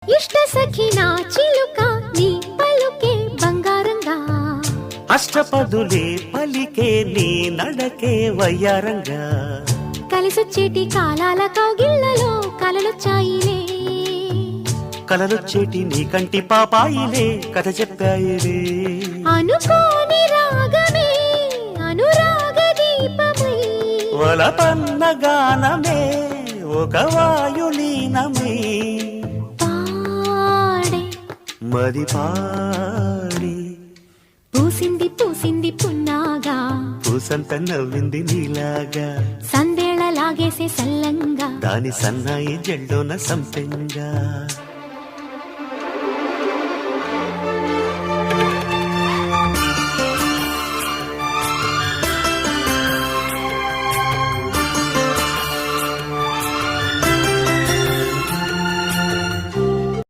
ఇష్ట సఖి నా చిలుక నీ పలుకే బంగారంగా అష్టపదులే పలికే నీ నడకే వయ్యారంగా కలిసొచ్చేటి కాలాల కౌగిళ్లలో కలలొచ్చాయిలే కలలొచ్చేటి నీ కంటి పాపాయిలే కథ చెప్పాయిలే అనుకోని రాగమే అనురాగ దీపమై వలపన్న గానమే ఒక వాయులీనమే పాడే మది పాడి పూసింది పూసింది పున్నాగా పూసంత నవ్వింది నీలాగా సందేళ లాగేసే సల్లంగా దాని సన్నాయి జెండోన సంపెంగా